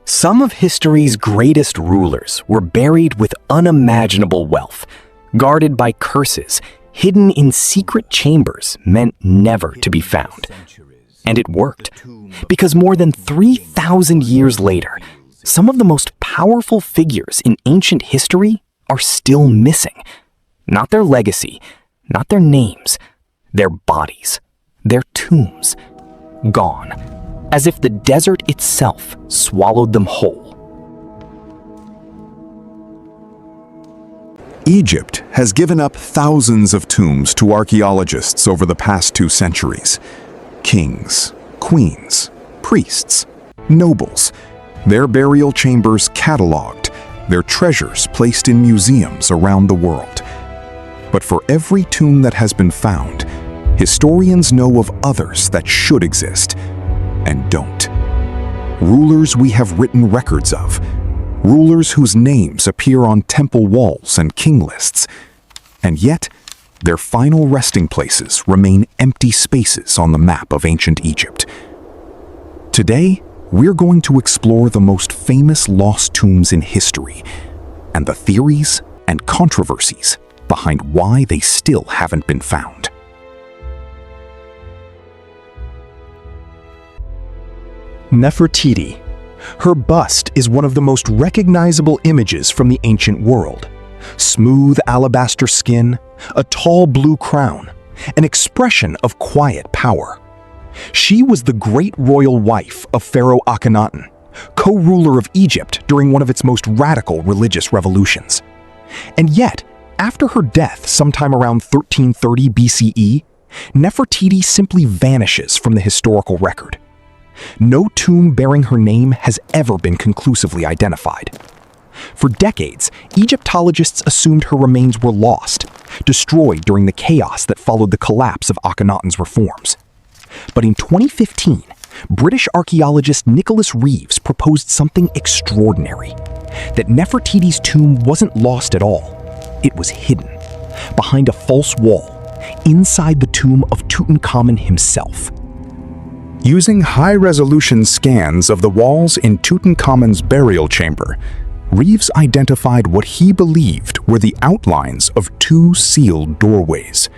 Some of history's greatest rulers were buried with unimaginable wealth, guarded by curses, hidden in secret chambers meant never to be found. And it worked, because more than 3,000 years later, some of the most powerful figures in ancient history are still missing. Not their legacy, not their names, their bodies, their tombs, gone, as if the desert itself swallowed them whole. Egypt has given up thousands of tombs to archaeologists over the past 2 centuries. Kings, queens, priests, nobles, their burial chambers cataloged, their treasures placed in museums around the world. But for every tomb that has been found, historians know of others that should exist and don't. Rulers we have written records of, rulers whose names appear on temple walls and king lists, and yet their final resting places remain empty spaces on the map of ancient Egypt. Today, we're going to explore the most famous lost tombs in history and the theories and controversies behind why they still haven't been found. Nefertiti. Her bust is one of the most recognizable images from the ancient world. Smooth alabaster skin, a tall blue crown, an expression of quiet power. She was the great royal wife of Pharaoh Akhenaten, co-ruler of Egypt during one of its most radical religious revolutions. And yet, after her death sometime around 1330 BCE, Nefertiti simply vanishes from the historical record. No tomb bearing her name has ever been conclusively identified. For decades, Egyptologists assumed her remains were lost, destroyed during the chaos that followed the collapse of Akhenaten's reforms. But in 2015, British archaeologist Nicholas Reeves proposed something extraordinary: that Nefertiti's tomb wasn't lost at all. It was hidden, behind a false wall, inside the tomb of Tutankhamun himself. Using high-resolution scans of the walls in Tutankhamun's burial chamber, Reeves identified what he believed were the outlines of 2 sealed doorways.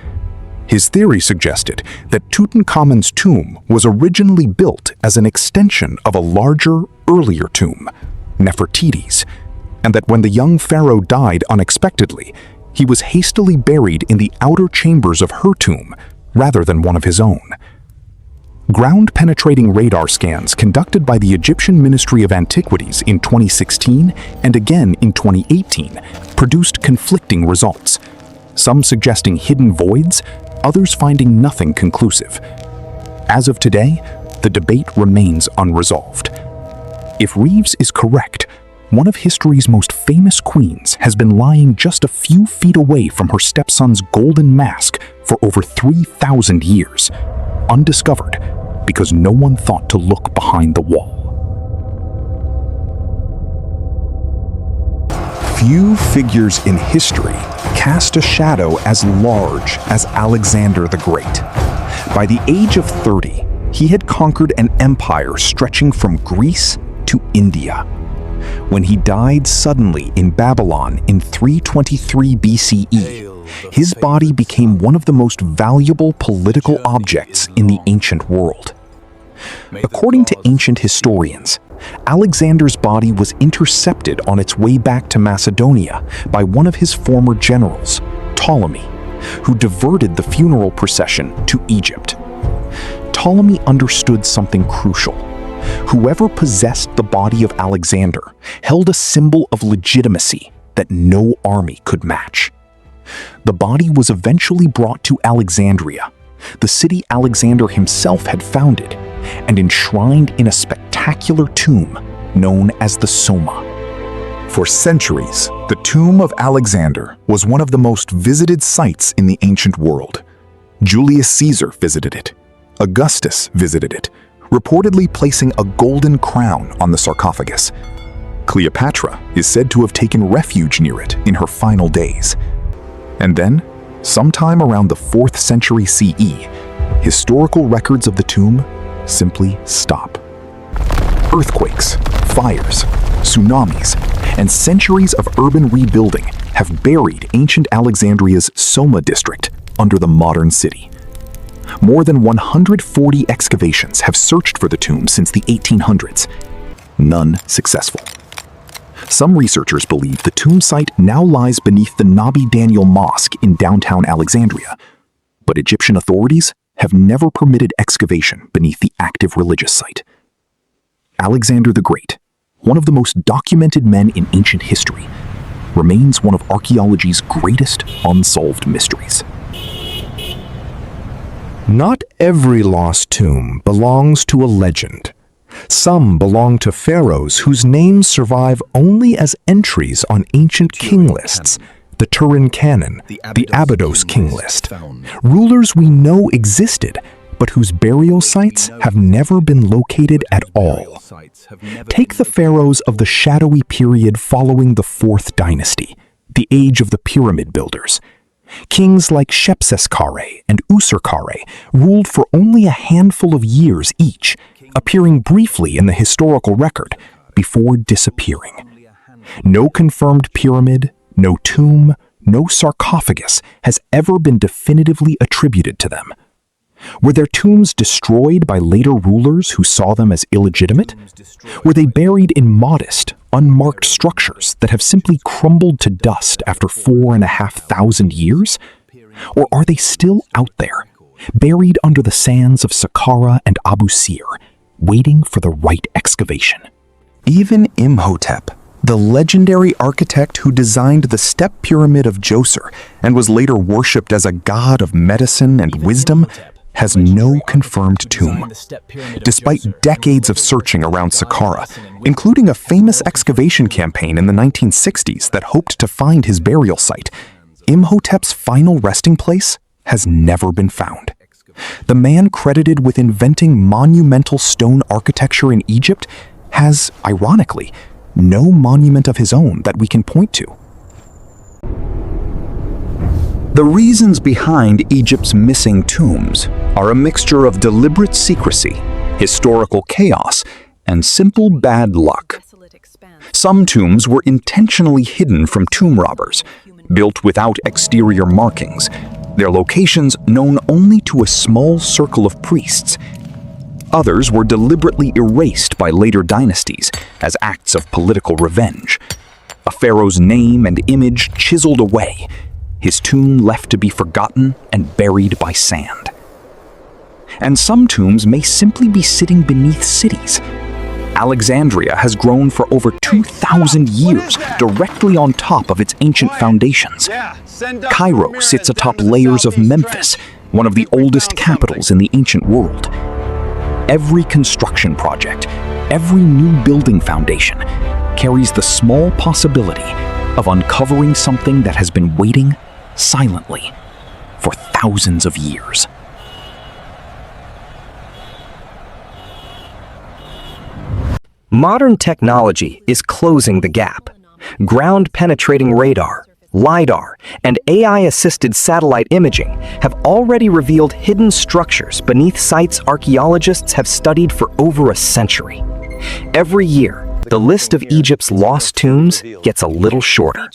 His theory suggested that Tutankhamun's tomb was originally built as an extension of a larger, earlier tomb, Nefertiti's, and that when the young pharaoh died unexpectedly, he was hastily buried in the outer chambers of her tomb rather than one of his own. Ground-penetrating radar scans conducted by the Egyptian Ministry of Antiquities in 2016 and again in 2018 produced conflicting results, some suggesting hidden voids, others finding nothing conclusive. As of today, the debate remains unresolved. If Reeves is correct, one of history's most famous queens has been lying just a few feet away from her stepson's golden mask for over 3,000 years, undiscovered because no one thought to look behind the wall. Few figures in history cast a shadow as large as Alexander the Great. By the age of 30, he had conquered an empire stretching from Greece to India. When he died suddenly in Babylon in 323 BCE, his body became one of the most valuable political objects in the ancient world. According to ancient historians, Alexander's body was intercepted on its way back to Macedonia by one of his former generals, Ptolemy, who diverted the funeral procession to Egypt. Ptolemy understood something crucial. Whoever possessed the body of Alexander held a symbol of legitimacy that no army could match. The body was eventually brought to Alexandria, the city Alexander himself had founded, and enshrined in a spectacular tomb known as the Soma. For centuries, the tomb of Alexander was one of the most visited sites in the ancient world. Julius Caesar visited it. Augustus visited it, reportedly placing a golden crown on the sarcophagus. Cleopatra is said to have taken refuge near it in her final days. And then, sometime around the 4th century CE, historical records of the tomb simply stop. Earthquakes, Fires, tsunamis, and centuries of urban rebuilding have buried ancient Alexandria's Soma district under the modern city. More than 140 excavations have searched for the tomb since the 1800s, none successful. Some researchers believe the tomb site now lies beneath the Nabi Daniel Mosque in downtown Alexandria, but Egyptian authorities have never permitted excavation beneath the active religious site. Alexander the Great, one of the most documented men in ancient history, remains one of archaeology's greatest unsolved mysteries. Not every lost tomb belongs to a legend. Some belong to pharaohs whose names survive only as entries on ancient king lists, the Turin Canon, the Abydos king list, rulers we know existed, but whose burial sites have never been located at all. Take the pharaohs of the shadowy period following the Fourth Dynasty, the age of the pyramid builders. Kings like Shepseskare and Userkare ruled for only a handful of years each, appearing briefly in the historical record before disappearing. No confirmed pyramid, no tomb, no sarcophagus has ever been definitively attributed to them. Were their tombs destroyed by later rulers who saw them as illegitimate? Were they buried in modest, unmarked structures that have simply crumbled to dust after 4,500 years? Or are they still out there, buried under the sands of Saqqara and Abu Sir, waiting for the right excavation? Even Imhotep, the legendary architect who designed the step pyramid of Djoser and was later worshipped as a god of medicine and wisdom, has no confirmed tomb. Despite decades of searching around Saqqara, including a famous excavation campaign in the 1960s that hoped to find his burial site, Imhotep's final resting place has never been found. The man credited with inventing monumental stone architecture in Egypt has, ironically, no monument of his own that we can point to. The reasons behind Egypt's missing tombs are a mixture of deliberate secrecy, historical chaos, and simple bad luck. Some tombs were intentionally hidden from tomb robbers, built without exterior markings, their locations known only to a small circle of priests. Others were deliberately erased by later dynasties as acts of political revenge. A pharaoh's name and image chiseled away, his tomb left to be forgotten and buried by sand. And some tombs may simply be sitting beneath cities. Alexandria has grown for over 2,000 years directly on top of its ancient foundations. Cairo sits atop layers of Memphis, one of the oldest capitals in the ancient world. Every construction project, every new building foundation, carries the small possibility of uncovering something that has been waiting silently for thousands of years. Modern technology is closing the gap. Ground-penetrating radar, LiDAR, and AI-assisted satellite imaging have already revealed hidden structures beneath sites archaeologists have studied for over a century. Every year, the list of Egypt's lost tombs gets a little shorter.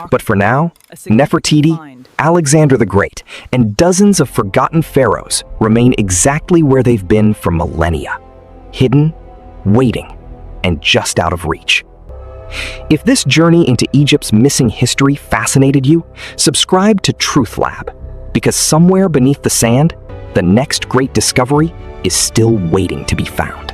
But for now, Nefertiti, Alexander the Great, and dozens of forgotten pharaohs remain exactly where they've been for millennia. Hidden, waiting, and just out of reach. If this journey into Egypt's missing history fascinated you, subscribe to Truth Lab, because somewhere beneath the sand, the next great discovery is still waiting to be found.